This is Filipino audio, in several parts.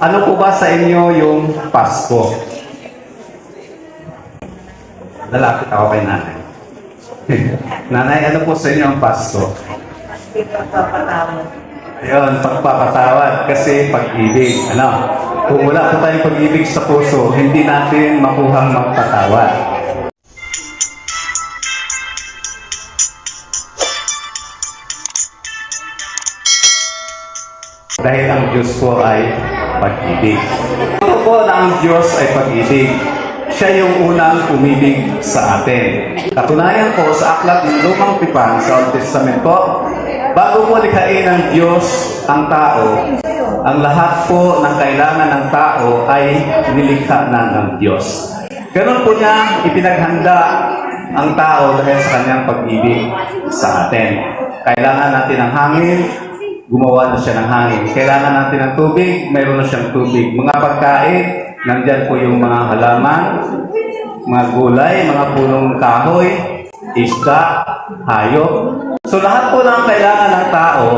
Ano po ba sa inyo yung Pasko? Lalapit ako kay nanay. Nanay, ano po sa inyo ang Pasko? Pagpapatawad. Ayun, pagpapatawad kasi pag-ibig. Ano? Kung wala po tayong pag-ibig sa puso, hindi natin makuhang magpatawad. Dahil ang Diyos po ay pag-ibig. Ito po na ang Diyos ay pag-ibig. Siya yung unang umibig sa atin. Katunayan po sa aklat ng Lumang Tipan sa Old Testament po, bago po likhain ng Diyos ang tao, ang lahat po ng kailangan ng tao ay nilikha na ng Diyos. Ganon po niya ipinaghanda ang tao dahil sa kanyang pag-ibig sa atin. Kailangan natin ng hangin, gumawa na siya ng hangin. Kailangan natin ng tubig, mayroon na siyang tubig. Mga pagkain, nandyan po yung mga halaman, mga gulay, mga punong kahoy, isda, hayop. So lahat po ng kailangan ng tao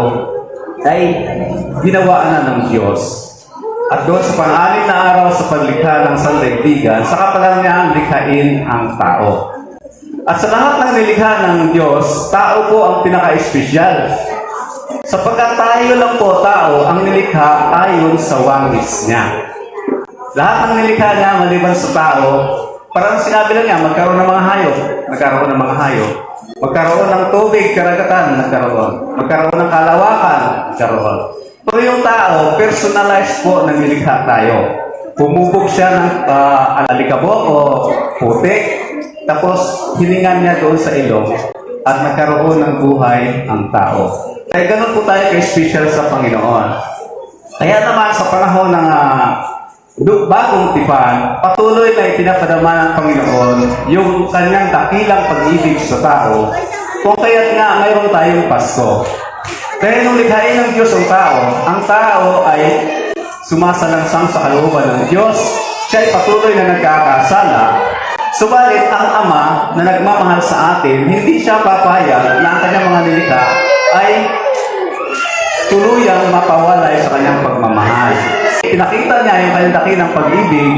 ay ginawa na ng Diyos. At doon sa pang-anim na araw sa paglikha ng sandaigdigan, saka pa lang niya likhain ang tao. At sa lahat ng nilikha ng Diyos, tao po ang pinaka-espesyal. Sapagkat tayo lang po tao ang nilikha ayon sa wangis niya. Lahat ng nilikha niya maliban sa tao, parang sinabi lang niya, magkaroon ng mga hayop, nagkaroon ng mga hayop. Magkaroon ng tubig, karagatan, nagkaroon. Magkaroon ng kalawakan, nagkaroon. Pero yung tao, personalized po ng nilikha tayo. Pumubog siya ng alikabok o putik, tapos hiningan niya doon sa ilong at nagkaroon ng buhay ang tao. Kaya ganun po tayo kay-special sa Panginoon. Kaya naman sa panahon ng bagong tipan, patuloy na ipinapadama ng Panginoon yung kanyang dakilang pag-ibig sa tao, kung kaya't nga mayroon tayong Pasko. Kaya nung likhain ng Diyos ang tao ay sumasalangsang sa kalooban ng Diyos, siya ay patuloy na nagkakasala. Subalit ang Ama na nagmamahal sa atin, hindi siya papayag na ang kanyang mga nilikha ay tuluyang mapawalay sa kanyang pagmamahal. Pinakita niya yung kanyang dakilang pag-ibig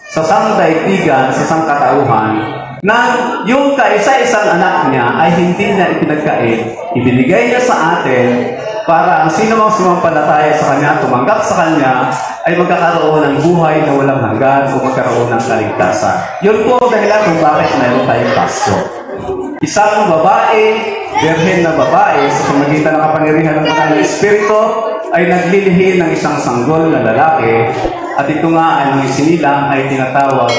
sa sangdaigdigan, sa sangkatauhan, na yung kaisa-isang anak niya ay hindi niya ipinagkait. Ibinigay niya sa atin para ang sino mang sumampalataya sa kanya, tumanggap sa kanya, ay magkakaroon ng buhay na walang hanggan o magkaroon ng kaligtasan. Yun po dahilan kung bakit mayroon tayong Pasko. Isang babae, birhen na babae, sa pamagitan ng kapangyarihan ng Banal na Espiritu, ay naglilihi ng isang sanggol na lalaki, at ito nga ay ang isinilang ay tinatawag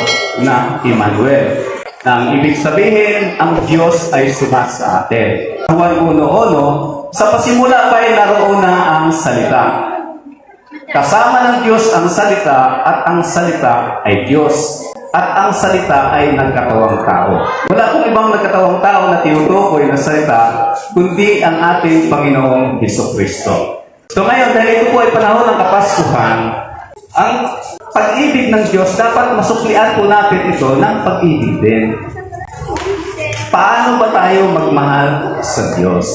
na Emmanuel. Na ang ibig sabihin, ang Diyos ay sumasa atin. Juan 1:1, sa pasimula pa ay naroon na ang salita. Kasama ng Diyos ang salita, at ang salita ay Diyos. At ang salita ay nagkatawang tao. Wala pong ibang nagkatawang tao na tinutukoy na salita, kundi ang ating Panginoong Hesukristo. So ngayon, dahil ito po ay panahon ng Kapaskuhan, ang pag-ibig ng Diyos, dapat masuklian po natin ito ng pag-ibig din. Paano ba tayo magmahal sa Diyos?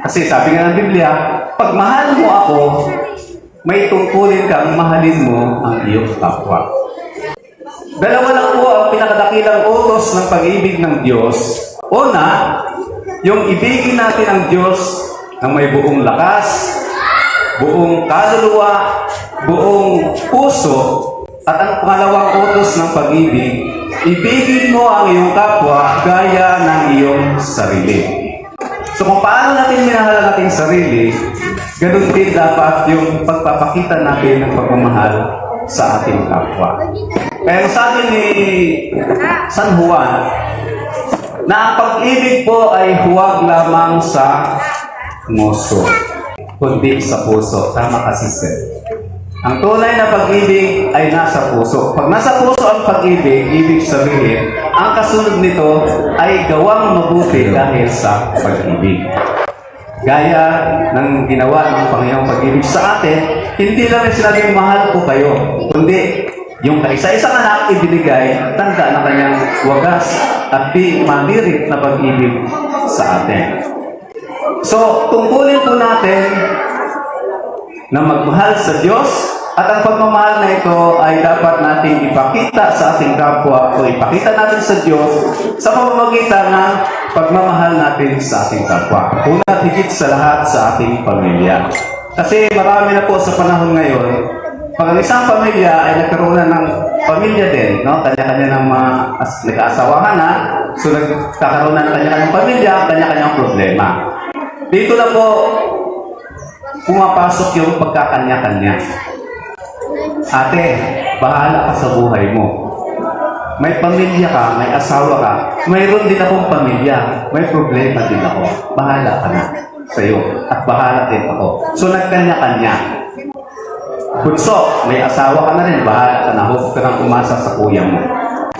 Kasi sabi nga ng Biblia, pag mahal mo ako, may tungkulin kang mahalin mo ang iyong kapwa. Dalawa lang po ang pinakadakilang utos ng pag-ibig ng Diyos. Una, yung ibigin natin ang Diyos ng may buong lakas, buong kaluluwa, buong puso, at ang pangalawang utos ng pag-ibig, ibigin mo ang iyong kapwa gaya ng iyong sarili. So kung paano natin minahal ang ating sarili, ganun din dapat yung pagpapakita natin ng pagmamahal sa ating kapwa. Pero sabi ni San Juan, na ang pag-ibig po ay huwag lamang sa nguso, kundi sa puso. Tama kasi sir. Ang tunay na pag-ibig ay nasa puso. Pag nasa puso ang pag-ibig, ibig sabihin, ang kasunod nito ay gawang mabuti dahil sa pag-ibig. Gaya ng ginawa ng Panginoong pag-ibig sa atin, hindi lang sinabing mahal ko kayo, kundi yung kaisa-isang anak ibinigay, tanda na kanyang wagas at di malirik na pag-ibig sa atin. So, tungkulin po natin na magmahal sa Diyos At ang pagmamahal na ito ay dapat nating ipakita sa ating kapwa o ipakita natin sa Diyos sa pamamagitan ng pagmamahal natin sa ating kapwa. Una at higit sa lahat sa ating pamilya. Kasi marami na po sa panahon ngayon, pag ang isang pamilya ay nagkaroon na ng pamilya din, no? Kanya-kanya ng mga nag-aasawahan na, so nagkakaroon na ng kanya-kanyang pamilya, kanya-kanyang problema. Dito na po pumapasok yung pagkakanya-kanya. Ate, bahala ka sa buhay mo. May pamilya ka, may asawa ka, mayroon din akong pamilya, may problema din ako. Bahala ka na sa'yo at bahala din ako. So nagkanya-kanya. Bunso, may asawa ka na rin, bahala ka na, huwag ka nang umasa sa kuya mo.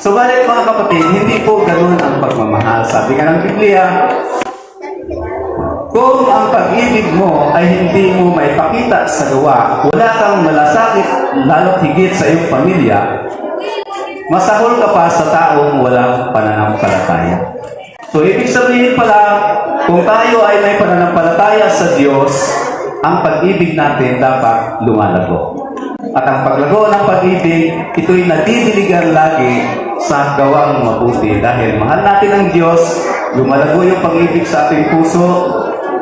So balik mga kapatid, hindi po ganun ang pagmamahal. Sabi nga ng Biblia, kung ang pag-ibig mo ay hindi mo maipakita sa gawa, wala kang malasakit lalo't higit sa iyong pamilya, masahol ka pa sa taong walang pananampalataya. So, ibig sabihin pala, kung tayo ay may pananampalataya sa Diyos, ang pag-ibig natin dapat lumalago. At ang paglago ng pag-ibig, ito'y nadidiligan lagi sa gawang mabuti. Dahil mahal natin ang Diyos, lumalago yung pag-ibig sa ating puso,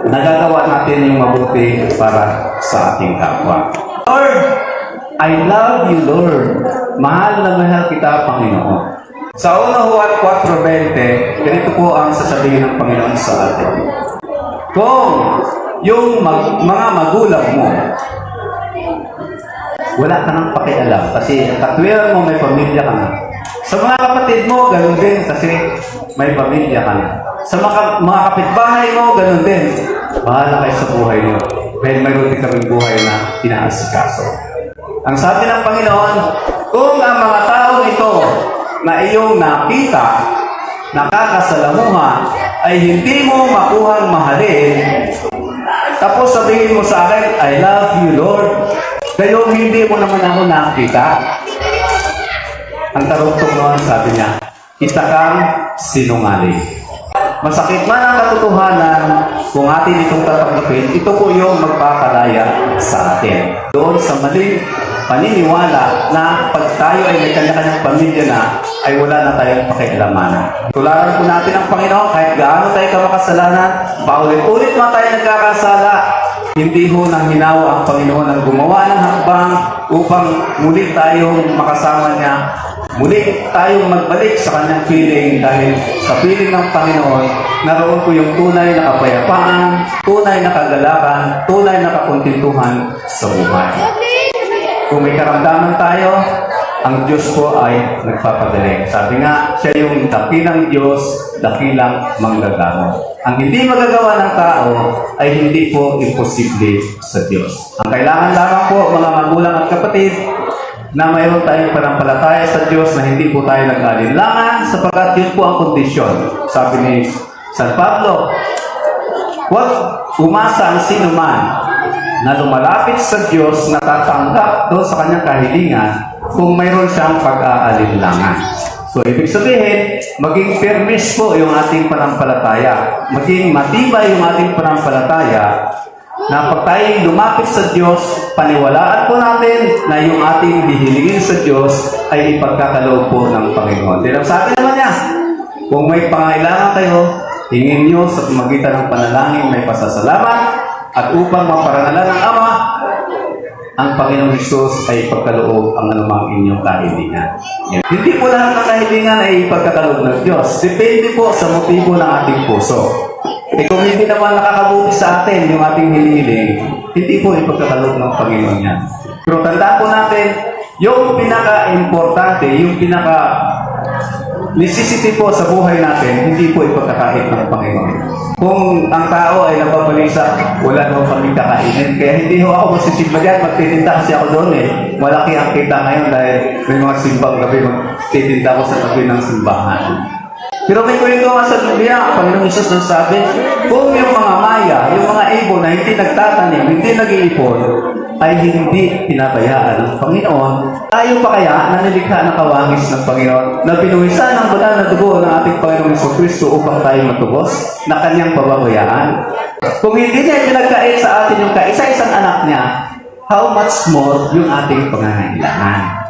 nagagawa natin yung mabuti para sa ating kapwa. Lord, I love you, Lord. Mahal na mahal kita, Panginoon. Sa 1 Juan 4:20, ganito po ang sasabihin ng Panginoon sa atin. Kung yung mga magulang mo, wala ka nang pakialam kasi katwiran mo may pamilya ka na. Sa mga kapatid mo, ganun din kasi may pamilya ka na. Sa mga kapitbahay mo, ganun din. Bahala kayo sa buhay niyo. Dahil mayroon din kaming buhay na inaasikaso. Ang sabi ng Panginoon, kung ang mga tao ito na iyong nakita, nakakasalamuha, ay hindi mo makuhang mahalin, tapos sabihin mo sa akin, I love you, Lord. Pero hindi mo naman ako nakita. Ang tarungtong noon, sabi niya, isa kang sinungaling. Masakit man ang katotohanan, kung atin itong tatanggapin, ito po yung magpapalaya sa atin. Doon sa maling paniniwala na pag tayo ay may kanya-kanyang pamilya na, ay wala na tayong pakialamanan. Tularan po natin ang Panginoon, kahit gaano tayo kamakasalanan, paulit-ulit man tayo nagkakasala, hindi ho nang hinawa ang Panginoon ang gumawa ng hakbang upang muli tayong makasama niya. Muli tayong magbalik sa kanyang piling dahil sa piling ng Panginoon, naroon po yung tunay na kapayapaan, tunay na kagalakan, tunay na kakuntintuhan sa buhay. Kung may karamdaman tayo, ang Diyos po ay nagpapagaling. Sabi nga, siya yung dakilang Diyos, dakilang manggagamo. Ang hindi magagawa ng tao ay hindi po imposible sa Diyos. Ang kailangan lamang po, mga magulang at kapatid, na mayroon tayong panampalataya sa Diyos na hindi po tayo nag-alinlangan sapagkat yun po ang kondisyon. Sabi ni San Pablo, huwag umasa ang sino man na lumalapit sa Diyos na tatanggap doon sa kanyang kahilingan kung mayroon siyang pag-aalinlangan. So, ibig sabihin, maging firmes po yung ating panampalataya. Maging matibay yung ating panampalataya na pag tayo lumapit sa Diyos, paniwalaan po natin na yung ating hihilingin sa Diyos ay ipagkakaloob po ng Panginoon. Dahil ang sabi naman niya, kung may pangailangan kayo, hingin nyo sa pamagitan ng panalangin may pasasalamat at upang maparangalan ng Ama, ang Panginoong Hesus ay ipagkaloob ang anumang inyong kahilingan. Hindi po lahat ng kahilingan ay ipagkakaloob ng Diyos. Depende po sa motibo ng ating puso. Kung hindi naman nakakabuti sa atin yung ating hinihiling, hindi po ipagkakaloob ng Panginoon yan. Pero tandaan po natin, yung pinaka-importante, yung necessity po sa buhay natin, hindi po ipagkakait ng Panginoon. Kung ang tao ay nababalisa, wala na kami kakainin. Kaya hindi ho ako magsisimba dyan, magtitinda kasi ako doon eh. Malaki ang kita ngayon dahil may mga simbang gabi, magtitinda ako sa tabi ng simbahan. Pero may kwento nga sa Biblia, ang Panginoong Hesus nagsabi, kung yung mga maya, yung mga ibon na hindi nagtatanim, hindi nag-iipon, ay hindi pinabayaan ng Panginoon, tayo pa kaya na nilikha ng kawangis ng Panginoon na pinuwisan ng banal na dugo ng ating Panginoong Jesucristo upang tayo matubos na kanyang pababayaan? Kung hindi niya pinagkait sa atin yung kaisa-isang anak niya, how much more yung ating pangangailangan.